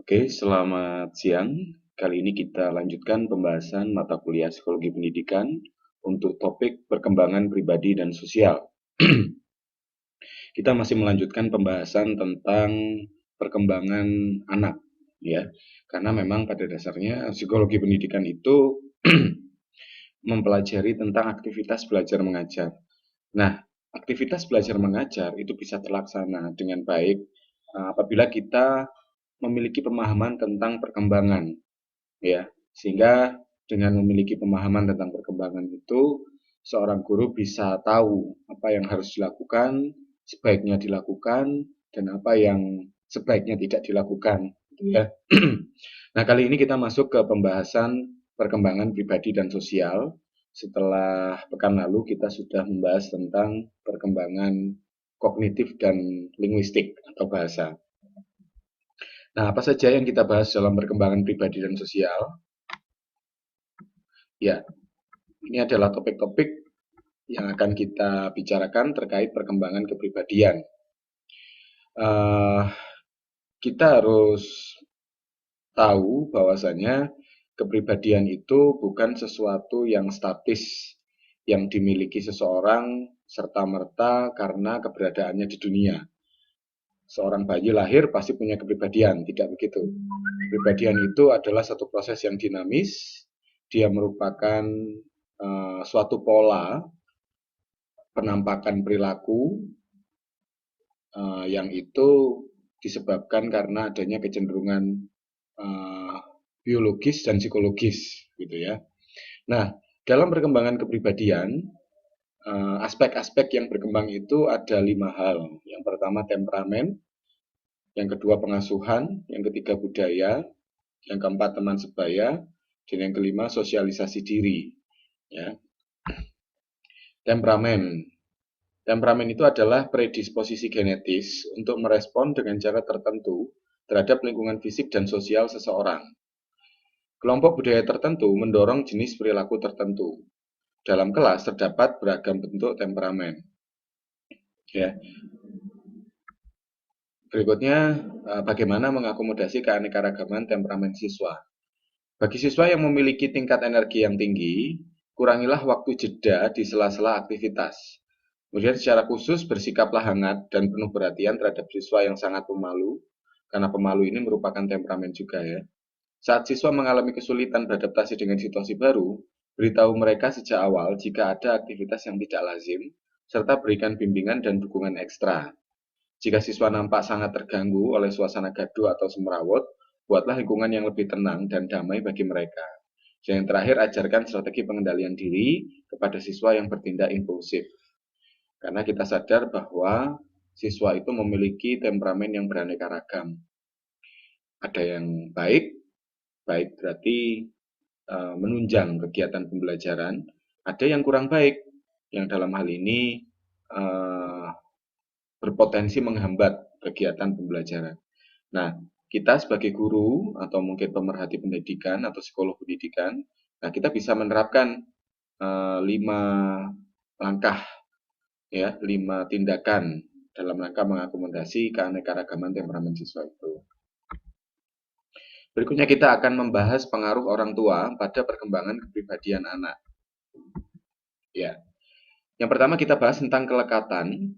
Oke, selamat siang. Kali ini kita lanjutkan pembahasan mata kuliah Psikologi Pendidikan untuk topik perkembangan pribadi dan sosial. Kita masih melanjutkan pembahasan tentang perkembangan anak, ya. Karena memang pada dasarnya psikologi pendidikan itu mempelajari tentang aktivitas belajar mengajar. Nah, aktivitas belajar mengajar itu bisa terlaksana dengan baik apabila kita memiliki pemahaman tentang perkembangan, ya. Sehingga dengan memiliki pemahaman tentang perkembangan itu, seorang guru bisa tahu apa yang harus dilakukan, sebaiknya dilakukan, dan apa yang sebaiknya tidak dilakukan, ya. Nah, kali ini kita masuk ke pembahasan perkembangan pribadi dan sosial. Setelah pekan lalu kita sudah membahas tentang perkembangan kognitif dan linguistik atau bahasa. Nah, apa saja yang kita bahas dalam perkembangan pribadi dan sosial? Ya, ini adalah topik-topik yang akan kita bicarakan terkait perkembangan kepribadian. Uh, kita harus tahu bahwasanya kepribadian itu bukan sesuatu yang statis yang dimiliki seseorang serta-merta karena keberadaannya di dunia. Seorang bayi lahir pasti punya kepribadian, tidak begitu. Kepribadian itu adalah satu proses yang dinamis, dia merupakan suatu pola penampakan perilaku yang itu disebabkan karena adanya kecenderungan biologis dan psikologis, gitu ya. Nah, dalam perkembangan kepribadian, aspek-aspek yang berkembang itu ada 5 hal. Yang pertama temperamen, yang kedua pengasuhan, yang ketiga budaya, yang keempat teman sebaya, dan yang kelima sosialisasi diri. Ya. Temperamen. Temperamen itu adalah predisposisi genetis untuk merespon dengan cara tertentu terhadap lingkungan fisik dan sosial seseorang. Kelompok budaya tertentu mendorong jenis perilaku tertentu. Dalam kelas terdapat beragam bentuk temperamen. Ya. Berikutnya, bagaimana mengakomodasi keanekaragaman temperamen siswa. Bagi siswa yang memiliki tingkat energi yang tinggi, kurangilah waktu jeda di sela-sela aktivitas. Kemudian secara khusus bersikaplah hangat dan penuh perhatian terhadap siswa yang sangat pemalu, karena pemalu ini merupakan temperamen juga ya. Saat siswa mengalami kesulitan beradaptasi dengan situasi baru, beritahu mereka sejak awal jika ada aktivitas yang tidak lazim, serta berikan bimbingan dan dukungan ekstra. Jika siswa nampak sangat terganggu oleh suasana gaduh atau semrawut, buatlah lingkungan yang lebih tenang dan damai bagi mereka. Dan yang terakhir, ajarkan strategi pengendalian diri kepada siswa yang bertindak impulsif. Karena kita sadar bahwa siswa itu memiliki temperamen yang beraneka ragam. Ada yang baik, baik berarti menunjang kegiatan pembelajaran. Ada yang kurang baik, yang dalam hal ini berpotensi menghambat kegiatan pembelajaran. Nah, kita sebagai guru atau mungkin pemerhati pendidikan atau psikolog pendidikan, nah kita bisa menerapkan 5 langkah, ya, 5 tindakan dalam rangka mengakomodasi keanekaragaman temperamen siswa itu. Berikutnya kita akan membahas pengaruh orang tua pada perkembangan kepribadian anak. Ya, yang pertama kita bahas tentang kelekatan.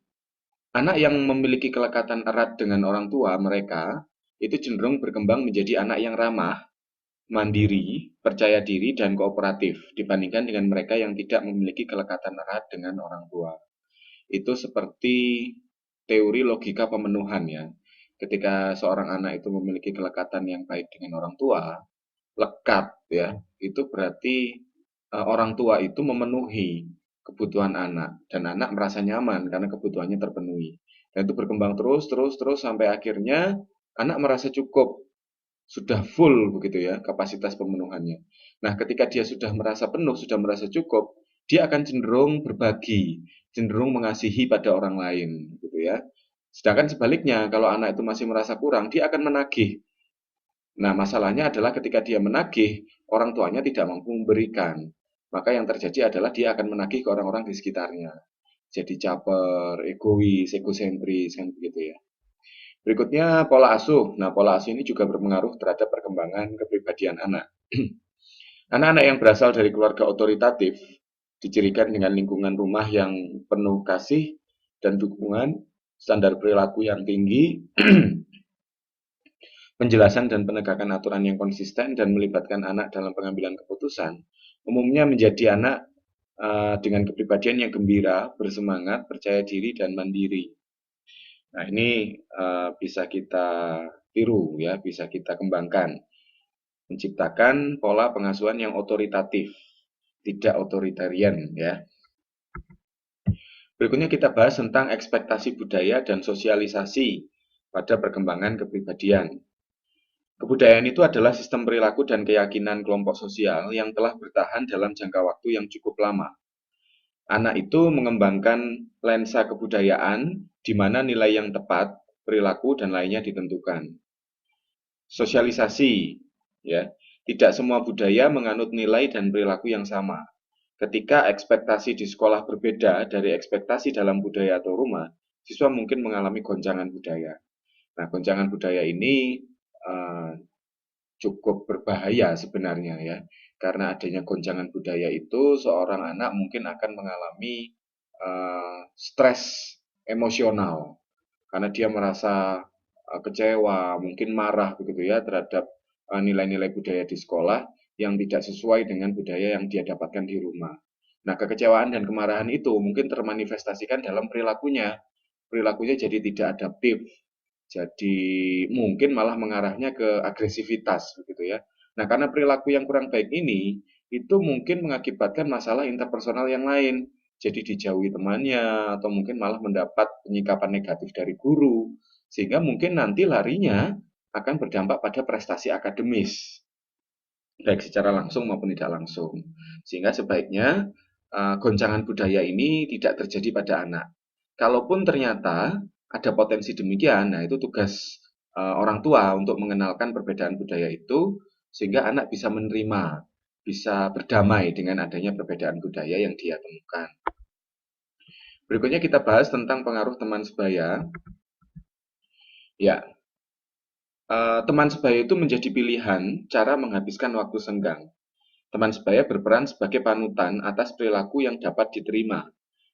Anak yang memiliki kelekatan erat dengan orang tua mereka itu cenderung berkembang menjadi anak yang ramah, mandiri, percaya diri, dan kooperatif dibandingkan dengan mereka yang tidak memiliki kelekatan erat dengan orang tua. Itu seperti teori logika pemenuhan ya. Ketika seorang anak itu memiliki kelekatan yang baik dengan orang tua, lekat ya, itu berarti orang tua itu memenuhi kebutuhan anak dan anak merasa nyaman karena kebutuhannya terpenuhi. Dan itu berkembang terus sampai akhirnya anak merasa cukup, sudah full begitu ya kapasitas pemenuhannya. Nah, ketika dia sudah merasa penuh, sudah merasa cukup, dia akan cenderung berbagi, cenderung mengasihi pada orang lain gitu ya. Sedangkan sebaliknya, kalau anak itu masih merasa kurang, dia akan menagih. Nah, masalahnya adalah ketika dia menagih, orang tuanya tidak mampu memberikan. Maka yang terjadi adalah dia akan menagih ke orang-orang di sekitarnya. Jadi caper, egois, egosentris, kan begitu ya. Berikutnya pola asuh. Nah, pola asuh ini juga berpengaruh terhadap perkembangan kepribadian anak. Anak-anak yang berasal dari keluarga otoritatif dicirikan dengan lingkungan rumah yang penuh kasih dan dukungan, standar perilaku yang tinggi, penjelasan dan penegakan aturan yang konsisten dan melibatkan anak dalam pengambilan keputusan, umumnya menjadi anak dengan kepribadian yang gembira, bersemangat, percaya diri, dan mandiri. Nah, ini bisa kita tiru ya, bisa kita kembangkan. Menciptakan pola pengasuhan yang otoritatif, tidak otoritarian ya. Berikutnya kita bahas tentang ekspektasi budaya dan sosialisasi pada perkembangan kepribadian. Kebudayaan itu adalah sistem perilaku dan keyakinan kelompok sosial yang telah bertahan dalam jangka waktu yang cukup lama. Anak itu mengembangkan lensa kebudayaan di mana nilai yang tepat, perilaku, dan lainnya ditentukan. Sosialisasi, ya, tidak semua budaya menganut nilai dan perilaku yang sama. Ketika ekspektasi di sekolah berbeda dari ekspektasi dalam budaya atau rumah, siswa mungkin mengalami goncangan budaya. Nah, goncangan budaya ini uh, cukup berbahaya sebenarnya ya, karena adanya goncangan budaya itu seorang anak mungkin akan mengalami stres emosional karena dia merasa kecewa, mungkin marah begitu ya terhadap nilai-nilai budaya di sekolah yang tidak sesuai dengan budaya yang dia dapatkan di rumah. Nah, kekecewaan dan kemarahan itu mungkin termanifestasikan dalam perilakunya. Perilakunya jadi tidak adaptif, jadi mungkin malah mengarahnya ke agresivitas begitu ya. Nah, karena perilaku yang kurang baik ini itu mungkin mengakibatkan masalah interpersonal yang lain. Jadi dijauhi temannya atau mungkin malah mendapat penyikapan negatif dari guru sehingga mungkin nanti larinya akan berdampak pada prestasi akademis baik secara langsung maupun tidak langsung. Sehingga sebaiknya goncangan budaya ini tidak terjadi pada anak. Kalaupun ternyata ada potensi demikian, nah itu tugas orang tua untuk mengenalkan perbedaan budaya itu sehingga anak bisa menerima, bisa berdamai dengan adanya perbedaan budaya yang dia temukan. Berikutnya kita bahas tentang pengaruh teman sebaya. Ya, teman sebaya itu menjadi pilihan cara menghabiskan waktu senggang. Teman sebaya berperan sebagai panutan atas perilaku yang dapat diterima,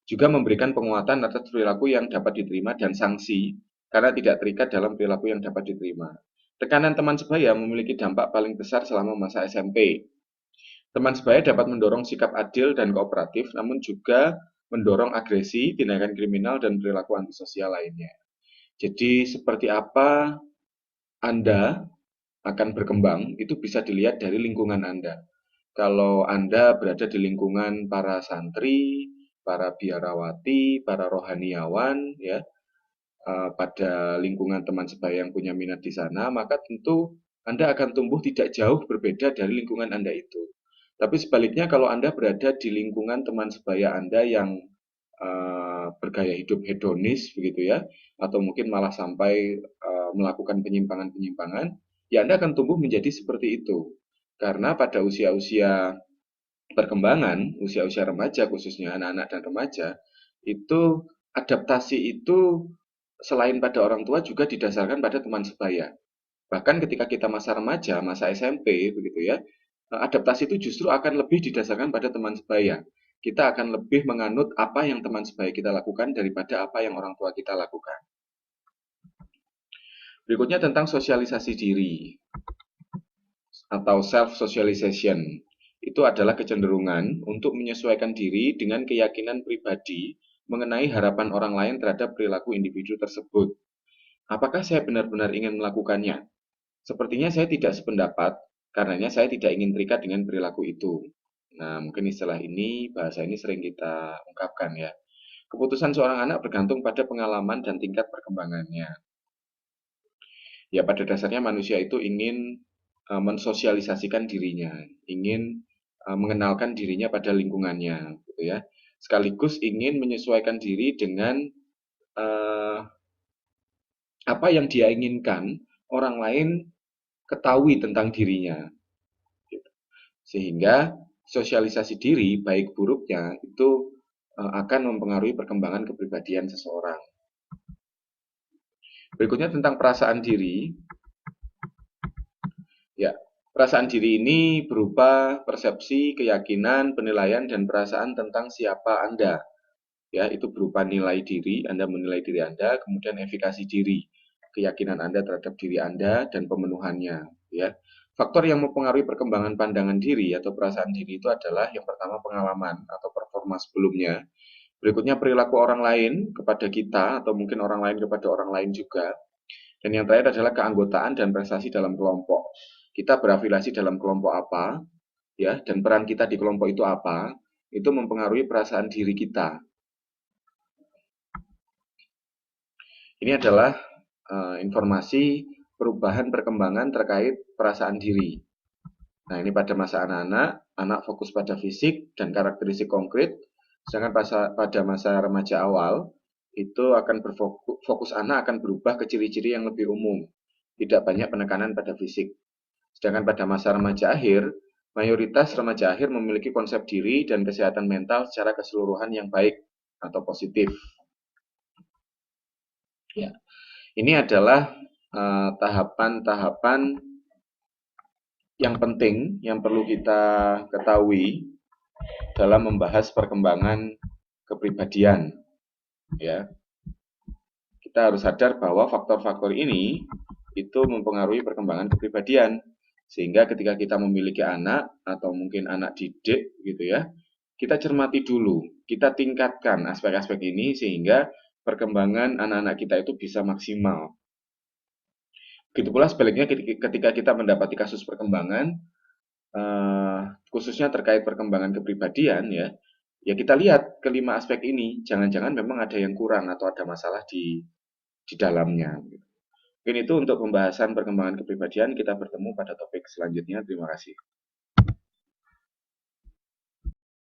juga memberikan penguatan atas perilaku yang dapat diterima dan sanksi karena tidak terikat dalam perilaku yang dapat diterima. Tekanan teman sebaya memiliki dampak paling besar selama masa SMP. Teman sebaya dapat mendorong sikap adil dan kooperatif, namun juga mendorong agresi, tindakan kriminal, dan perilaku antisosial lainnya. Jadi seperti apa Anda akan berkembang, itu bisa dilihat dari lingkungan Anda. Kalau Anda berada di lingkungan para santri, para biarawati, para rohaniawan, ya, pada lingkungan teman sebaya yang punya minat di sana, maka tentu Anda akan tumbuh tidak jauh berbeda dari lingkungan Anda itu. Tapi sebaliknya kalau Anda berada di lingkungan teman sebaya Anda yang bergaya hidup hedonis begitu ya, atau mungkin malah sampai melakukan penyimpangan-penyimpangan, ya Anda akan tumbuh menjadi seperti itu. Karena pada usia-usia perkembangan, usia-usia remaja khususnya anak-anak dan remaja, itu adaptasi itu selain pada orang tua juga didasarkan pada teman sebaya. Bahkan ketika kita masa remaja, masa SMP begitu ya, adaptasi itu justru akan lebih didasarkan pada teman sebaya. Kita akan lebih menganut apa yang teman sebaya kita lakukan daripada apa yang orang tua kita lakukan. Berikutnya tentang sosialisasi diri atau self-socialization. Itu adalah kecenderungan untuk menyesuaikan diri dengan keyakinan pribadi mengenai harapan orang lain terhadap perilaku individu tersebut. Apakah saya benar-benar ingin melakukannya? Sepertinya saya tidak sependapat, karenanya saya tidak ingin terikat dengan perilaku itu. Nah, mungkin istilah ini, bahasa ini sering kita ungkapkan ya. Keputusan seorang anak bergantung pada pengalaman dan tingkat perkembangannya. Ya, pada dasarnya manusia itu ingin mensosialisasikan dirinya, ingin mengenalkan dirinya pada lingkungannya, gitu ya. Sekaligus ingin menyesuaikan diri dengan uh, apa yang dia inginkan orang lain ketahui tentang dirinya. Gitu. Sehingga sosialisasi diri, baik buruknya, itu akan mempengaruhi perkembangan kepribadian seseorang. Berikutnya tentang perasaan diri. Ya, perasaan diri ini berupa persepsi, keyakinan, penilaian, dan perasaan tentang siapa Anda. Ya, itu berupa nilai diri, Anda menilai diri Anda, kemudian efikasi diri, keyakinan Anda terhadap diri Anda, dan pemenuhannya. Ya, faktor yang mempengaruhi perkembangan pandangan diri atau perasaan diri itu adalah yang pertama pengalaman atau performa sebelumnya. Berikutnya perilaku orang lain kepada kita atau mungkin orang lain kepada orang lain juga. Dan yang terakhir adalah keanggotaan dan prestasi dalam kelompok. Kita berafiliasi dalam kelompok apa, ya, dan peran kita di kelompok itu apa, itu mempengaruhi perasaan diri kita. Ini adalah informasi perubahan perkembangan terkait perasaan diri. Nah, ini pada masa anak-anak, anak fokus pada fisik dan karakteristik konkret, sedangkan pada masa remaja awal, itu akan fokus anak akan berubah ke ciri-ciri yang lebih umum, tidak banyak penekanan pada fisik. Sedangkan pada masa remaja akhir, mayoritas remaja akhir memiliki konsep diri dan kesehatan mental secara keseluruhan yang baik atau positif. Ya, ini adalah tahapan-tahapan yang penting yang perlu kita ketahui dalam membahas perkembangan kepribadian. Ya, kita harus sadar bahwa faktor-faktor ini itu mempengaruhi perkembangan kepribadian. Sehingga ketika kita memiliki anak atau mungkin anak didik gitu ya, kita cermati dulu, kita tingkatkan aspek-aspek ini sehingga perkembangan anak-anak kita itu bisa maksimal. Begitu pula sebaliknya ketika kita mendapati kasus perkembangan, khususnya terkait perkembangan kepribadian ya, ya kita lihat kelima aspek ini, jangan-jangan memang ada yang kurang atau ada masalah di dalamnya. Mungkin itu untuk pembahasan perkembangan kepribadian, kita bertemu pada topik selanjutnya. Terima kasih.